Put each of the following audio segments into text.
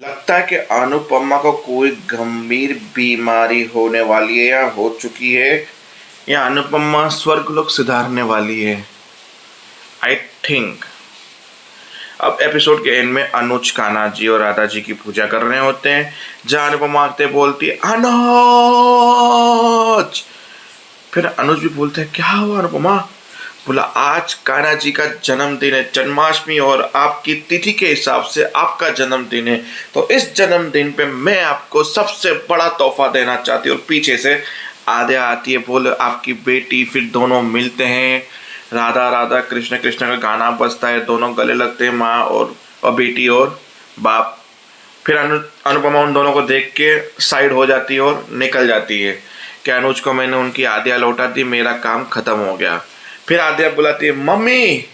लगता है कि अनुपमा को कोई गंभीर बीमारी होने वाली है या हो चुकी है, या अनुपमा स्वर्गलोक सुधारने वाली है। आई थिंक अब एपिसोड के एंड में अनुज कान्हा जी और राधा जी की पूजा कर रहे होते हैं, जहां अनुपमा आते बोलती है अनुज। फिर अनुज भी बोलते हैं क्या हुआ अनुपमा। बोला आज कान्हा जी का जन्मदिन है, जन्माष्टमी, और आपकी तिथि के हिसाब से आपका जन्मदिन है, तो इस जन्मदिन पे मैं आपको सबसे बड़ा तोहफा देना चाहती हूँ। और पीछे से आद्या आती है, बोले आपकी बेटी। फिर दोनों मिलते हैं, राधा राधा कृष्ण कृष्ण का गाना बजता है, दोनों गले लगते हैं, माँ और बेटी और बाप। फिर अनुपमा उन दोनों को देख के साइड हो जाती है और निकल जाती है कि अनुज को मैंने उनकी आद्या लौटा दी, मेरा काम खत्म हो गया। फिर आद्या बुलाती है मम्मी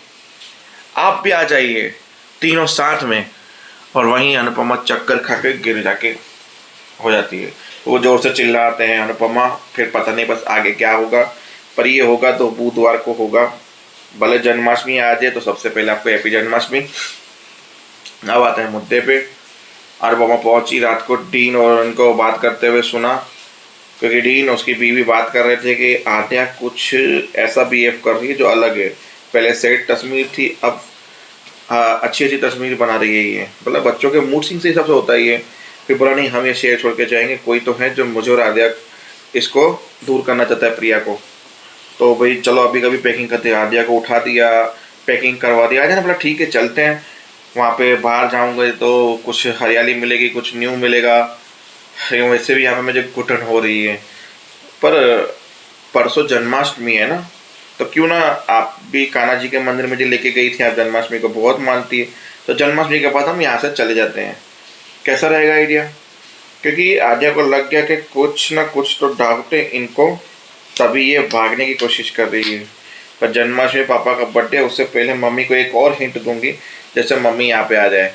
आप भी आ जाइए, तीनों साथ में। और वहीं अनुपमा चक्कर खा के गिर जाके हो जाती है। वो जोर से चिल्लाते हैं अनुपमा। फिर पता नहीं बस आगे क्या होगा, पर ये होगा तो बुधवार को होगा। भले जन्माष्टमी आ जाए तो सबसे पहले आपको हैप्पी जन्माष्टमी। अब आते हैं मुद्दे पे। अनुपमा पहुंची, रात को डीन और उनको बात करते हुए सुना, क्योंकि डीन उसकी बीवी बात कर रहे थे कि आद्या कुछ ऐसा बिहेव कर रही है जो अलग है। पहले सेट तस्वीर थी, अब अच्छी अच्छी तस्वीर बना रही है ये। मतलब बच्चों के मूड सिंह से हिसाब से होता है ये। फिर बोला नहीं हम ये शेयर छोड़ के जाएंगे, कोई तो है जो मुझे और आद्या इसको दूर करना चाहता है, प्रिया को। तो भाई चलो अभी कभी पैकिंग करते हैं। आद्या को उठा दिया, पैकिंग करवा दिया। आद्या ने बोला ठीक है चलते हैं, वहाँ पे बाहर जाऊँगे तो कुछ हरियाली मिलेगी, कुछ न्यू मिलेगा। वैसे भी यहाँ पे मुझे घुटन हो रही है, पर परसों जन्माष्टमी है ना, तो क्यों ना आप भी कान्हा जी के मंदिर में जो लेके गई थी, आप जन्माष्टमी को बहुत मानती है, तो जन्माष्टमी के बाद हम यहाँ से चले जाते हैं। कैसा रहेगा आइडिया? क्योंकि आद्या को लग गया कि कुछ ना कुछ तो डाउट है इनको, तभी ये भागने की कोशिश कर रही है। पर जन्माष्टमी पापा का बर्थडे, उससे पहले मम्मी को एक और हिंट दूंगी, जैसे मम्मी यहाँ पे आ जाए।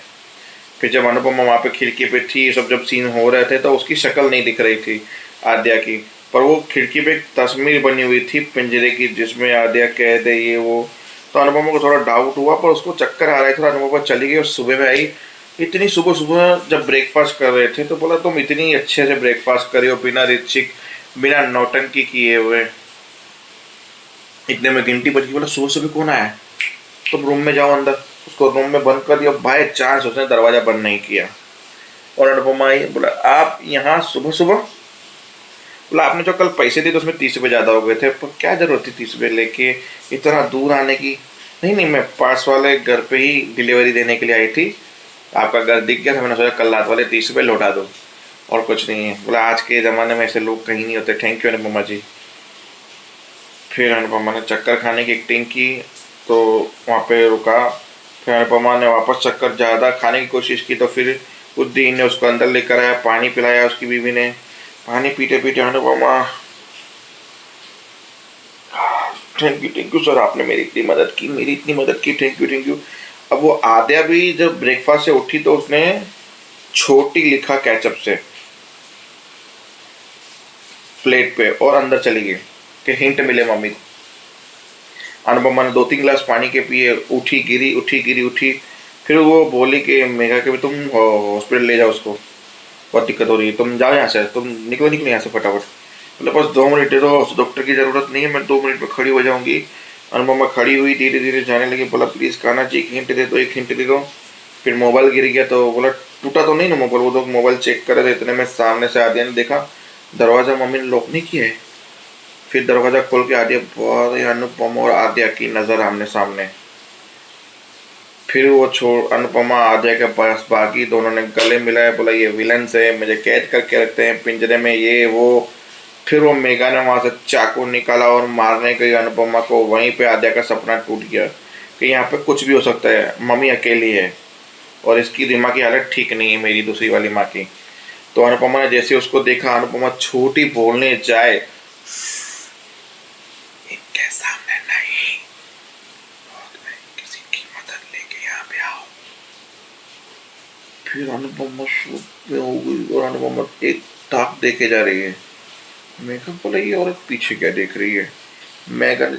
फिर जब अनुपमा वहाँ पे खिड़की पे थी, ये सब जब सीन हो रहे थे, तो उसकी शक्ल नहीं दिख रही थी आद्या की, पर वो खिड़की पे एक तस्वीर बनी हुई थी पिंजरे की, जिसमें आद्या कह दे ये वो। तो अनुपमा को थोड़ा डाउट हुआ, पर उसको चक्कर आ रहा था। अनुपमा चली गई और सुबह में आई। इतनी सुबह सुबह जब ब्रेकफास्ट कर रहे थे तो बोला तुम इतनी अच्छे से ब्रेकफास्ट करी हो, बिना रिचिक, बिना नौटंकी किए हुए। इतने में घंटी बज गई। बोला सुबह सुबह कौन आया? तुम रूम में जाओ अंदर। उसको रूम में बंद कर दिया। बाय चांस उसने दरवाजा बंद नहीं किया और अनुपमा आई। बोला आप यहाँ सुबह सुबह? बोला आपने जो कल पैसे दिए तो उसमें 30 रुपये ज़्यादा हो गए थे, पर क्या जरूरत थी 30 रुपये लेके इतना दूर आने की? नहीं नहीं, मैं पास वाले घर पे ही डिलीवरी देने के लिए आई थी, आपका घर दिख गया था, मैंने सोचा कल रात वाले 30 रुपये लौटा दो, और कुछ नहीं है। बोला आज के ज़माने में ऐसे लोग कहीं नहीं होते, थैंक यू अनुपमा जी। फिर अनुपमा ने चक्कर खाने की एक्टिंग की तो वहाँ पे रुका। फिर अनुपमा ने वापस चक्कर ज़्यादा खाने की कोशिश की, तो फिर उद्दीन ने उसको अंदर लेकर आया, पानी पिलाया उसकी बीवी ने। पानी पीते पीते अनुपमा, थैंक यू सर, आपने मेरी इतनी मदद की, मेरी इतनी मदद की, थैंक यू। अब वो आद्या भी जब ब्रेकफास्ट से उठी तो उसने छोटी लिखा केचप से प्लेट पे और अंदर चली गई कि हिंट मिले मम्मी को। अनुपमा ने 2-3 गिलास पानी के पिए, उठी गिरी, उठी गिरी, उठी। फिर वो बोली कि मेघा के तुम हॉस्पिटल ले जाओ उसको, बहुत दिक्कत हो रही है, तुम जाओ यहाँ से, तुम निकलो निकलो यहाँ से फटाफट। मतलब बस 2 मिनट दे दो, डॉक्टर की ज़रूरत नहीं है, मैं 2 मिनट में खड़ी हो जाऊँगी। अनुपमा खड़ी हुई, धीरे धीरे जाने लगी। बोला प्लीज़ कान्हा जी एक हिंट दे दो, एक हिंट दे दो। फिर मोबाइल गिर गया, तो बोला टूटा तो नहीं ना मोबाइल? वो तो मोबाइल चेक करे थे, इतने में सामने से आद्या ने देखा दरवाज़ा मम्मी ने लॉक नहीं किया है। फिर दरवाज़ा खोल के आद्या, बहुत अनुपमा और आद्या की नज़र आमने सामने। फिर वो छोड़ अनुपमा आद्या के पास भागी, दोनों ने गले मिलाए। बोला ये विलन से मुझे कैद करके रखते हैं पिंजरे में, ये वो। फिर वो मेघा ने वहाँ से चाकू निकाला और मारने गई अनुपमा को। वहीं पे आद्या का सपना टूट गया कि यहाँ पे कुछ भी हो सकता है, मम्मी अकेली है और इसकी दिमाग की हालत ठीक नहीं है, मेरी दूसरी वाली माँ की। तो अनुपमा ने जैसे उसको देखा, अनुपमा छोटी बोलने जाए, इनके सामने नहीं, किसी की मदद लेके यहाँ पे आओ। फिर अनुपमा शुभ हो गई और अनुपमा एक ताक देखे जा रही है। मेघा बोला ये औरत पीछे क्या देख रही है? मेघा ने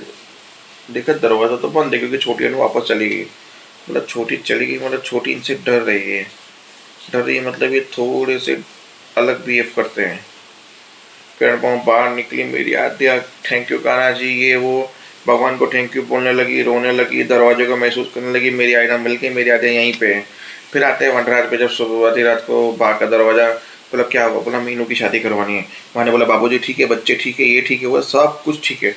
देखा दरवाजा तो बंद है, क्योंकि छोटी वापस चली गई। मतलब छोटी चली गई, मतलब छोटी इनसे डर रही है। डर रही है मतलब ये थोड़े से अलग बिहेव करते हैं। फिर अनुपमा बाहर निकली, मेरी आद्या थैंक यू कान्हा जी, ये वो भगवान को थैंक यू बोलने लगी, रोने लगी, दरवाजे को महसूस करने लगी, मेरी आयना मिल गई, मेरी आद्या यहीं पे है। फिर आते हैं वनराज पे, जब सुबह आती रात को बाहर का दरवाजा, बोला क्या हुआ, बोला मीनू की शादी करवानी है। मैंने बोला बाबूजी ठीक है, बच्चे ठीक है, ये ठीक है, वो सब कुछ ठीक है,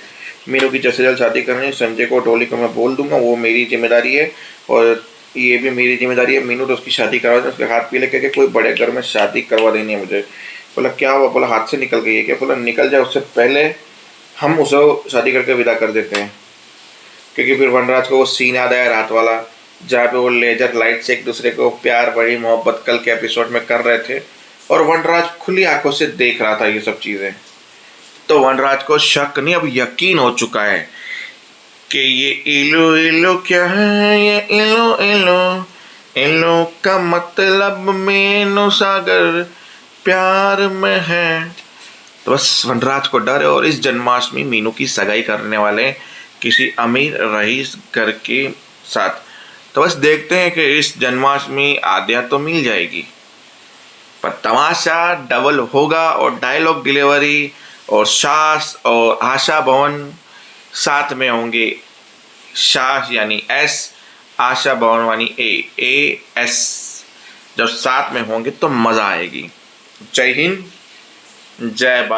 मीनू की जल्द से जल्द शादी करनी है। संजय को डोली को मैं बोल दूंगा, वो मेरी जिम्मेदारी है और ये भी मेरी जिम्मेदारी है। मीनू तो उसकी शादी करवा दें, उसके हाथ पीले करके कोई बड़े घर में शादी करवा देनी है मुझे। बोला क्या हुआ, बोला हाथ से निकल गई है क्या, बोला निकल जाए उससे पहले हम उसे शादी करके विदा कर देते हैं। क्योंकि फिर वनराज को वो सीन याद आया रात वाला, जहाँ पे वो लेजर लाइट से एक दूसरे को प्यार बड़ी मोहब्बत कल के एपिसोड में कर रहे थे, और वनराज खुली आंखों से देख रहा था ये सब चीज़ें। तो वनराज को शक नहीं, अब यकीन हो चुका है कि ये इलो इलो क्या है, ये इलो इलो, इलो का मतलब मीनू सागर प्यार में है। तो बस वनराज को डर है, और इस जन्माष्टमी मीनू की सगाई करने वाले किसी अमीर रईस घर के साथ। तो बस देखते हैं कि इस जन्माष्टमी आद्या तो मिल जाएगी, पर तमाशा डबल होगा, और डायलॉग डिलीवरी और सास और आशा भवन साथ में होंगे। सास यानी एस, आशा भवन वानी AS, जब साथ में होंगे तो मज़ा आएगी। जय हिंद, जय भारत।